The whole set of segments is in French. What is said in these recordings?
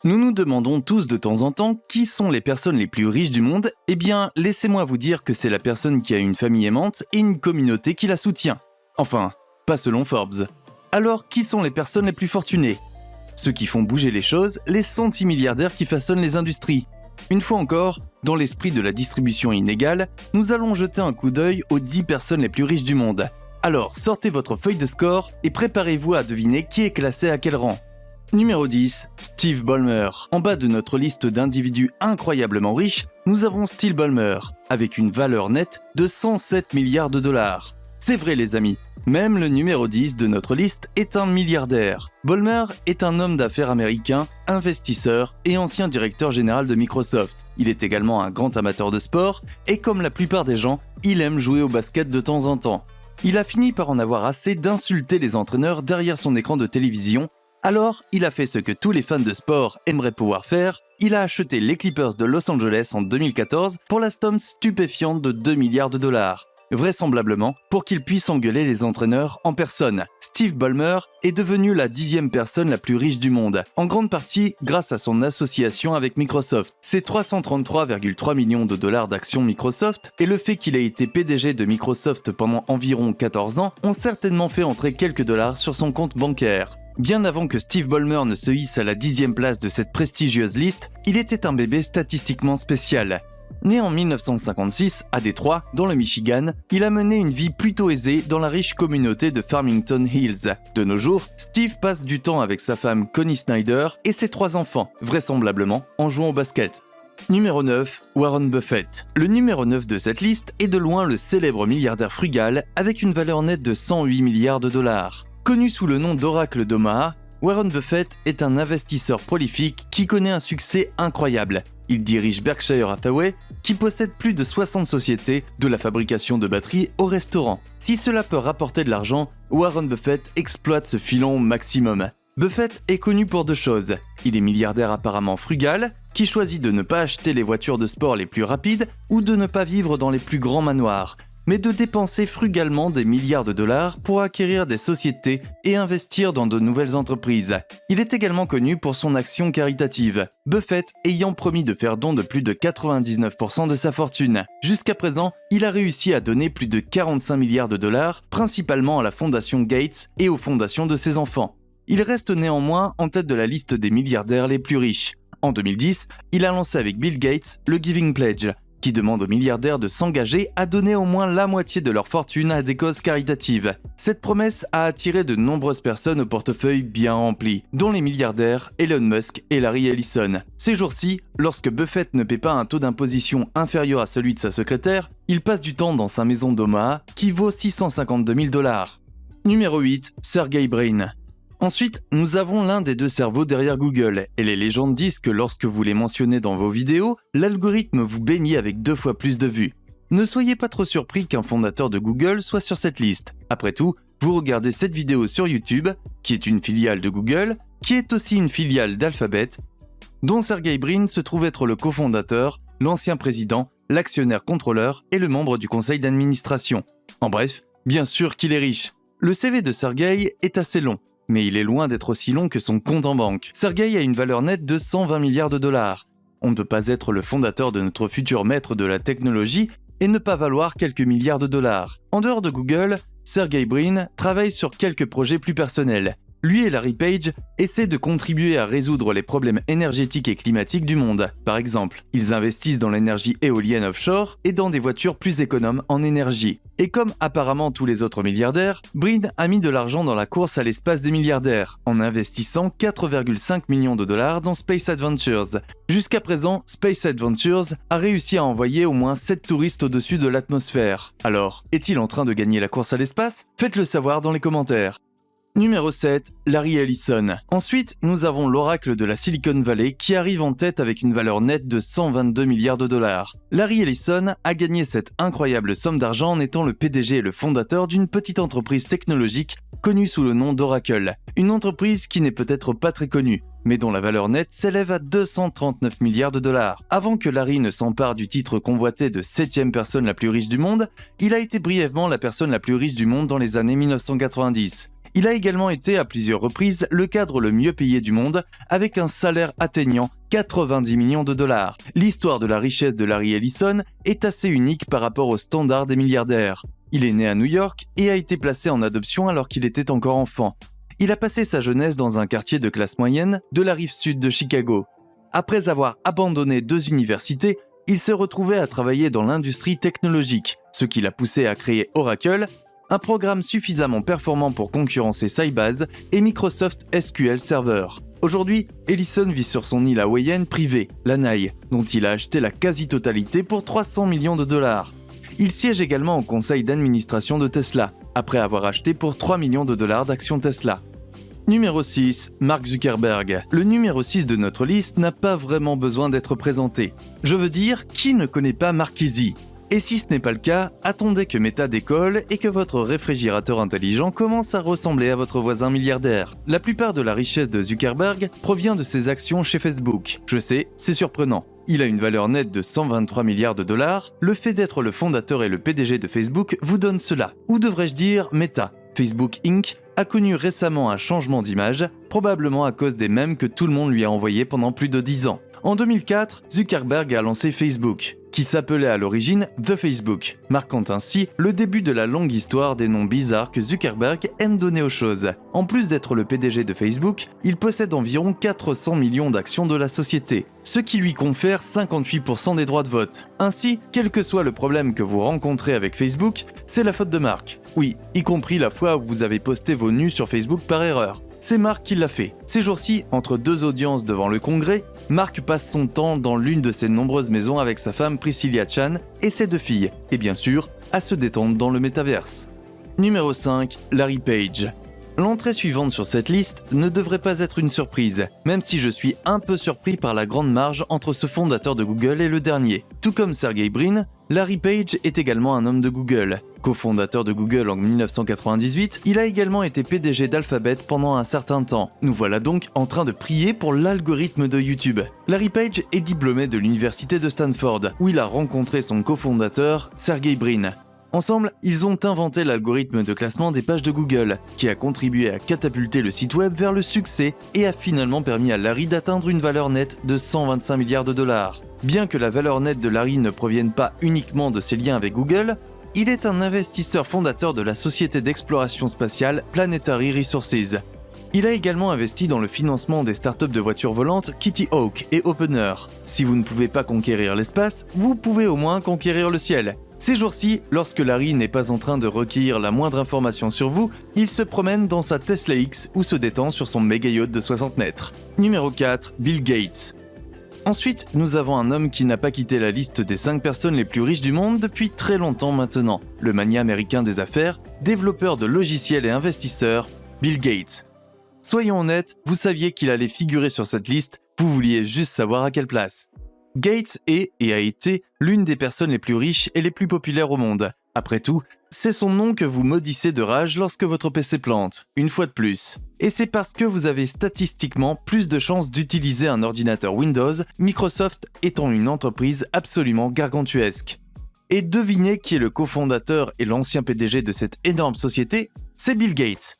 Nous nous demandons tous de temps en temps qui sont les personnes les plus riches du monde. Eh bien, laissez-moi vous dire que c'est la personne qui a une famille aimante et une communauté qui la soutient. Enfin, pas selon Forbes. Alors, qui sont les personnes les plus fortunées? Ceux qui font bouger les choses, les centimilliardaires qui façonnent les industries. Une fois encore, dans l'esprit de la distribution inégale, nous allons jeter un coup d'œil aux 10 personnes les plus riches du monde. Alors, sortez votre feuille de score et préparez-vous à deviner qui est classé à quel rang. Numéro 10, Steve Ballmer. En bas de notre liste d'individus incroyablement riches, nous avons Steve Ballmer, avec une valeur nette de 107 milliards de dollars. C'est vrai les amis, même le numéro 10 de notre liste est un milliardaire. Ballmer est un homme d'affaires américain, investisseur et ancien directeur général de Microsoft. Il est également un grand amateur de sport et comme la plupart des gens, il aime jouer au basket de temps en temps. Il a fini par en avoir assez d'insulter les entraîneurs derrière son écran de télévision. Alors, il a fait ce que tous les fans de sport aimeraient pouvoir faire, il a acheté les Clippers de Los Angeles en 2014 pour la somme stupéfiante de 2 milliards de dollars. Vraisemblablement, pour qu'il puisse engueuler les entraîneurs en personne. Steve Ballmer est devenu la 10e personne la plus riche du monde, en grande partie grâce à son association avec Microsoft. Ses 333,3 millions de dollars d'actions Microsoft et le fait qu'il ait été PDG de Microsoft pendant environ 14 ans ont certainement fait entrer quelques dollars sur son compte bancaire. Bien avant que Steve Ballmer ne se hisse à la 10e place de cette prestigieuse liste, il était un bébé statistiquement spécial. Né en 1956 à Détroit, dans le Michigan, il a mené une vie plutôt aisée dans la riche communauté de Farmington Hills. De nos jours, Steve passe du temps avec sa femme Connie Snyder et ses 3 enfants, vraisemblablement en jouant au basket. Numéro 9, Warren Buffett. Le numéro 9 de cette liste est de loin le célèbre milliardaire frugal avec une valeur nette de 108 milliards de dollars. Connu sous le nom d'Oracle d'Omaha, Warren Buffett est un investisseur prolifique qui connaît un succès incroyable. Il dirige Berkshire Hathaway, qui possède plus de 60 sociétés, de la fabrication de batteries au restaurant. Si cela peut rapporter de l'argent, Warren Buffett exploite ce filon au maximum. Buffett est connu pour 2 choses. Il est milliardaire apparemment frugal, qui choisit de ne pas acheter les voitures de sport les plus rapides ou de ne pas vivre dans les plus grands manoirs, mais de dépenser frugalement des milliards de dollars pour acquérir des sociétés et investir dans de nouvelles entreprises. Il est également connu pour son action caritative, Buffett ayant promis de faire don de plus de 99% de sa fortune. Jusqu'à présent, il a réussi à donner plus de 45 milliards de dollars, principalement à la fondation Gates et aux fondations de ses enfants. Il reste néanmoins en tête de la liste des milliardaires les plus riches. En 2010, il a lancé avec Bill Gates le Giving Pledge, qui demande aux milliardaires de s'engager à donner au moins la moitié de leur fortune à des causes caritatives. Cette promesse a attiré de nombreuses personnes au portefeuille bien rempli, dont les milliardaires Elon Musk et Larry Ellison. Ces jours-ci, lorsque Buffett ne paie pas un taux d'imposition inférieur à celui de sa secrétaire, il passe du temps dans sa maison d'Omaha qui vaut 652 000 dollars. Numéro 8, Sergey Brin. Ensuite, nous avons l'un des 2 cerveaux derrière Google, et les légendes disent que lorsque vous les mentionnez dans vos vidéos, l'algorithme vous bénit avec 2 fois plus de vues. Ne soyez pas trop surpris qu'un fondateur de Google soit sur cette liste. Après tout, vous regardez cette vidéo sur YouTube, qui est une filiale de Google, qui est aussi une filiale d'Alphabet, dont Sergey Brin se trouve être le cofondateur, l'ancien président, l'actionnaire contrôleur et le membre du conseil d'administration. En bref, bien sûr qu'il est riche. Le CV de Sergey est assez long, mais il est loin d'être aussi long que son compte en banque. Sergey a une valeur nette de 120 milliards de dollars. On ne peut pas être le fondateur de notre futur maître de la technologie et ne pas valoir quelques milliards de dollars. En dehors de Google, Sergey Brin travaille sur quelques projets plus personnels. Lui et Larry Page essaient de contribuer à résoudre les problèmes énergétiques et climatiques du monde. Par exemple, ils investissent dans l'énergie éolienne offshore et dans des voitures plus économes en énergie. Et comme apparemment tous les autres milliardaires, Brin a mis de l'argent dans la course à l'espace des milliardaires, en investissant 4,5 millions de dollars dans Space Adventures. Jusqu'à présent, Space Adventures a réussi à envoyer au moins 7 touristes au-dessus de l'atmosphère. Alors, est-il en train de gagner la course à l'espace? Faites-le savoir dans les commentaires. Numéro 7, Larry Ellison. Ensuite, nous avons l'oracle de la Silicon Valley qui arrive en tête avec une valeur nette de 122 milliards de dollars. Larry Ellison a gagné cette incroyable somme d'argent en étant le PDG et le fondateur d'une petite entreprise technologique connue sous le nom d'Oracle. Une entreprise qui n'est peut-être pas très connue, mais dont la valeur nette s'élève à 239 milliards de dollars. Avant que Larry ne s'empare du titre convoité de 7e personne la plus riche du monde, il a été brièvement la personne la plus riche du monde dans les années 1990. Il a également été à plusieurs reprises le cadre le mieux payé du monde, avec un salaire atteignant 90 millions de dollars. L'histoire de la richesse de Larry Ellison est assez unique par rapport aux standards des milliardaires. Il est né à New York et a été placé en adoption alors qu'il était encore enfant. Il a passé sa jeunesse dans un quartier de classe moyenne de la rive sud de Chicago. Après avoir abandonné 2 universités, il s'est retrouvé à travailler dans l'industrie technologique, ce qui l'a poussé à créer Oracle, un programme suffisamment performant pour concurrencer Sybase et Microsoft SQL Server. Aujourd'hui, Ellison vit sur son île hawaïenne privée, Lanai, dont il a acheté la quasi-totalité pour 300 millions de dollars. Il siège également au conseil d'administration de Tesla, après avoir acheté pour 3 millions de dollars d'actions Tesla. Numéro 6, Mark Zuckerberg. Le numéro 6 de notre liste n'a pas vraiment besoin d'être présenté. Je veux dire, qui ne connaît pas Marquesi ? Et si ce n'est pas le cas, attendez que Meta décolle et que votre réfrigérateur intelligent commence à ressembler à votre voisin milliardaire. La plupart de la richesse de Zuckerberg provient de ses actions chez Facebook. Je sais, c'est surprenant. Il a une valeur nette de 123 milliards de dollars. Le fait d'être le fondateur et le PDG de Facebook vous donne cela. Ou devrais-je dire Meta. Facebook Inc. a connu récemment un changement d'image, probablement à cause des mèmes que tout le monde lui a envoyés pendant plus de 10 ans. En 2004, Zuckerberg a lancé Facebook, qui s'appelait à l'origine The Facebook, marquant ainsi le début de la longue histoire des noms bizarres que Zuckerberg aime donner aux choses. En plus d'être le PDG de Facebook, il possède environ 400 millions d'actions de la société, ce qui lui confère 58% des droits de vote. Ainsi, quel que soit le problème que vous rencontrez avec Facebook, c'est la faute de Mark. Oui, y compris la fois où vous avez posté vos nus sur Facebook par erreur. C'est Mark qui l'a fait. Ces jours-ci, entre 2 audiences devant le Congrès, Mark passe son temps dans l'une de ses nombreuses maisons avec sa femme Priscilla Chan et ses 2 filles, et bien sûr, à se détendre dans le métaverse. Numéro 5, Larry Page. L'entrée suivante sur cette liste ne devrait pas être une surprise, même si je suis un peu surpris par la grande marge entre ce fondateur de Google et le dernier. Tout comme Sergey Brin, Larry Page est également un homme de Google. Co-fondateur de Google en 1998, il a également été PDG d'Alphabet pendant un certain temps. Nous voilà donc en train de prier pour l'algorithme de YouTube. Larry Page est diplômé de l'université de Stanford, où il a rencontré son cofondateur, Sergey Brin. Ensemble, ils ont inventé l'algorithme de classement des pages de Google, qui a contribué à catapulter le site web vers le succès et a finalement permis à Larry d'atteindre une valeur nette de 125 milliards de dollars. Bien que la valeur nette de Larry ne provienne pas uniquement de ses liens avec Google, il est un investisseur fondateur de la société d'exploration spatiale Planetary Resources. Il a également investi dans le financement des startups de voitures volantes Kitty Hawk et Opener. Si vous ne pouvez pas conquérir l'espace, vous pouvez au moins conquérir le ciel. Ces jours-ci, lorsque Larry n'est pas en train de recueillir la moindre information sur vous, il se promène dans sa Tesla X ou se détend sur son méga yacht de 60 mètres. Numéro 4, Bill Gates. Ensuite, nous avons un homme qui n'a pas quitté la liste des 5 personnes les plus riches du monde depuis très longtemps maintenant. Le mania américain des affaires, développeur de logiciels et investisseur, Bill Gates. Soyons honnêtes, vous saviez qu'il allait figurer sur cette liste, vous vouliez juste savoir à quelle place. Gates est et a été l'une des personnes les plus riches et les plus populaires au monde. Après tout, c'est son nom que vous maudissez de rage lorsque votre PC plante, une fois de plus. Et c'est parce que vous avez statistiquement plus de chances d'utiliser un ordinateur Windows, Microsoft étant une entreprise absolument gargantuesque. Et devinez qui est le cofondateur et l'ancien PDG de cette énorme société, c'est Bill Gates.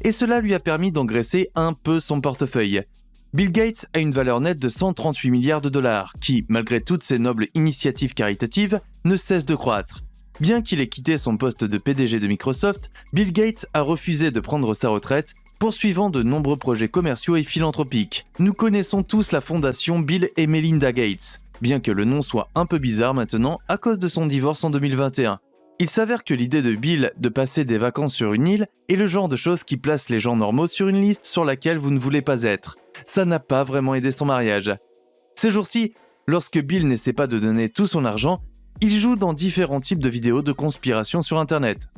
Et cela lui a permis d'engraisser un peu son portefeuille. Bill Gates a une valeur nette de 138 milliards de dollars, qui, malgré toutes ses nobles initiatives caritatives, ne cesse de croître. Bien qu'il ait quitté son poste de PDG de Microsoft, Bill Gates a refusé de prendre sa retraite, poursuivant de nombreux projets commerciaux et philanthropiques. Nous connaissons tous la fondation Bill et Melinda Gates, bien que le nom soit un peu bizarre maintenant à cause de son divorce en 2021. Il s'avère que l'idée de Bill de passer des vacances sur une île est le genre de chose qui place les gens normaux sur une liste sur laquelle vous ne voulez pas être. Ça n'a pas vraiment aidé son mariage. Ces jours-ci, lorsque Bill n'essaie pas de donner tout son argent, il joue dans différents types de vidéos de conspiration sur Internet.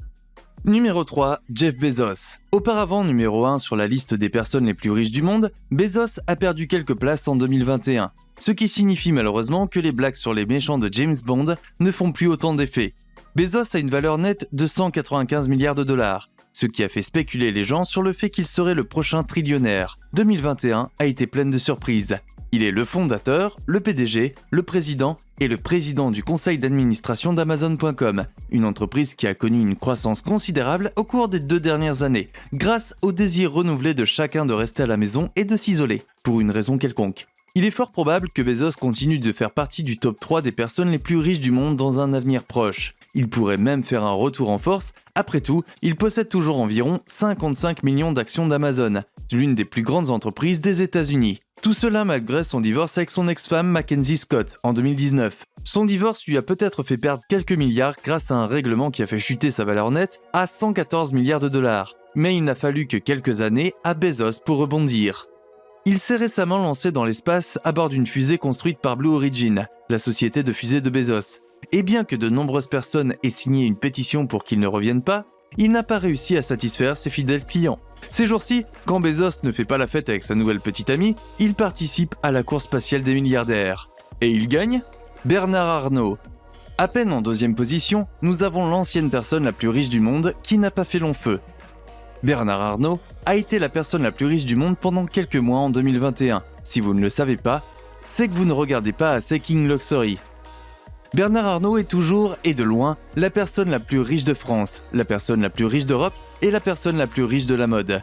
Numéro 3, Jeff Bezos. Auparavant numéro 1 sur la liste des personnes les plus riches du monde, Bezos a perdu quelques places en 2021, ce qui signifie malheureusement que les blagues sur les méchants de James Bond ne font plus autant d'effet. Bezos a une valeur nette de 195 milliards de dollars, ce qui a fait spéculer les gens sur le fait qu'il serait le prochain trillionnaire. 2021 a été pleine de surprises. Il est le fondateur, le PDG, le président est le président du conseil d'administration d'Amazon.com, une entreprise qui a connu une croissance considérable au cours des 2 dernières années, grâce au désir renouvelé de chacun de rester à la maison et de s'isoler, pour une raison quelconque. Il est fort probable que Bezos continue de faire partie du top 3 des personnes les plus riches du monde dans un avenir proche. Il pourrait même faire un retour en force. Après tout, il possède toujours environ 55 millions d'actions d'Amazon, l'une des plus grandes entreprises des États-Unis. Tout cela malgré son divorce avec son ex-femme Mackenzie Scott en 2019. Son divorce lui a peut-être fait perdre quelques milliards grâce à un règlement qui a fait chuter sa valeur nette à 114 milliards de dollars. Mais il n'a fallu que quelques années à Bezos pour rebondir. Il s'est récemment lancé dans l'espace à bord d'une fusée construite par Blue Origin, la société de fusée de Bezos. Et bien que de nombreuses personnes aient signé une pétition pour qu'il ne revienne pas, il n'a pas réussi à satisfaire ses fidèles clients. Ces jours-ci, quand Bezos ne fait pas la fête avec sa nouvelle petite amie, il participe à la course spatiale des milliardaires. Et il gagne ? Bernard Arnault. À peine en 2e position, nous avons l'ancienne personne la plus riche du monde qui n'a pas fait long feu. Bernard Arnault a été la personne la plus riche du monde pendant quelques mois en 2021. Si vous ne le savez pas, c'est que vous ne regardez pas assez King Luxury. Bernard Arnault est toujours, et de loin, la personne la plus riche de France, la personne la plus riche d'Europe et la personne la plus riche de la mode.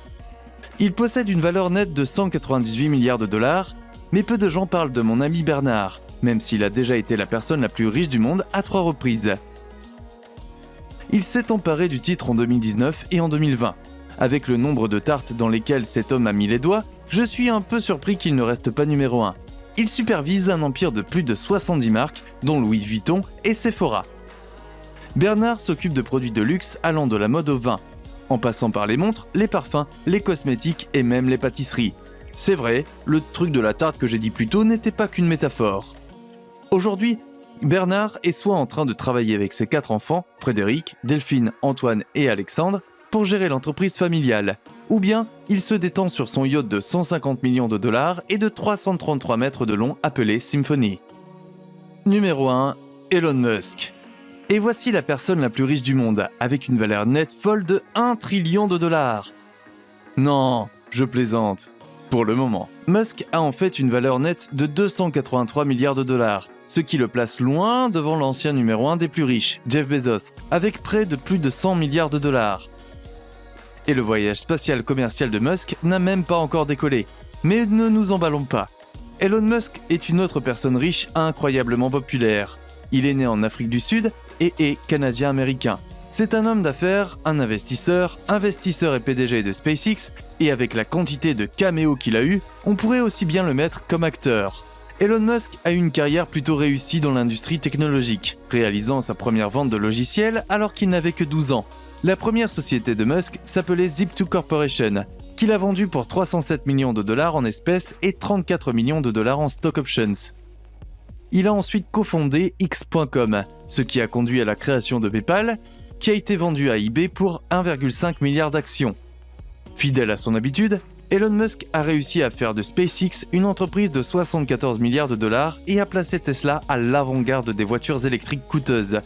Il possède une valeur nette de 198 milliards de dollars, mais peu de gens parlent de mon ami Bernard, même s'il a déjà été la personne la plus riche du monde à 3 reprises. Il s'est emparé du titre en 2019 et en 2020. Avec le nombre de tartes dans lesquelles cet homme a mis les doigts, je suis un peu surpris qu'il ne reste pas numéro 1. Il supervise un empire de plus de 70 marques, dont Louis Vuitton et Sephora. Bernard s'occupe de produits de luxe allant de la mode au vin, en passant par les montres, les parfums, les cosmétiques et même les pâtisseries. C'est vrai, le truc de la tarte que j'ai dit plus tôt n'était pas qu'une métaphore. Aujourd'hui, Bernard est soit en train de travailler avec ses 4 enfants, Frédéric, Delphine, Antoine et Alexandre, pour gérer l'entreprise familiale, ou bien il se détend sur son yacht de 150 millions de dollars et de 333 mètres de long appelé Symphony. Numéro 1, Elon Musk. Et voici la personne la plus riche du monde, avec une valeur nette folle de 1 trillion de dollars. Non, je plaisante. Pour le moment, Musk a en fait une valeur nette de 283 milliards de dollars, ce qui le place loin devant l'ancien numéro 1 des plus riches, Jeff Bezos, avec près de plus de 100 milliards de dollars. Et le voyage spatial commercial de Musk n'a même pas encore décollé. Mais ne nous emballons pas. Elon Musk est une autre personne riche incroyablement populaire. Il est né en Afrique du Sud et est canadien-américain. C'est un homme d'affaires, un investisseur et PDG de SpaceX, et avec la quantité de caméos qu'il a eu, on pourrait aussi bien le mettre comme acteur. Elon Musk a eu une carrière plutôt réussie dans l'industrie technologique, réalisant sa première vente de logiciels alors qu'il n'avait que 12 ans. La première société de Musk s'appelait Zip2 Corporation, qu'il a vendue pour 307 millions de dollars en espèces et 34 millions de dollars en stock options. Il a ensuite cofondé X.com, ce qui a conduit à la création de PayPal, qui a été vendu à eBay pour 1,5 milliard d'actions. Fidèle à son habitude, Elon Musk a réussi à faire de SpaceX une entreprise de 74 milliards de dollars et a placé Tesla à l'avant-garde des voitures électriques coûteuses,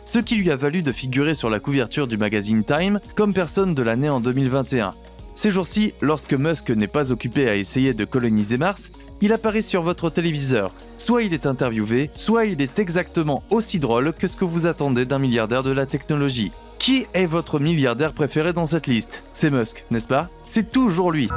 ce qui lui a valu de figurer sur la couverture du magazine Time comme personne de l'année en 2021. Ces jours-ci, lorsque Musk n'est pas occupé à essayer de coloniser Mars, il apparaît sur votre téléviseur. Soit il est interviewé, soit il est exactement aussi drôle que ce que vous attendez d'un milliardaire de la technologie. Qui est votre milliardaire préféré dans cette liste ? C'est Musk, n'est-ce pas ? C'est toujours lui.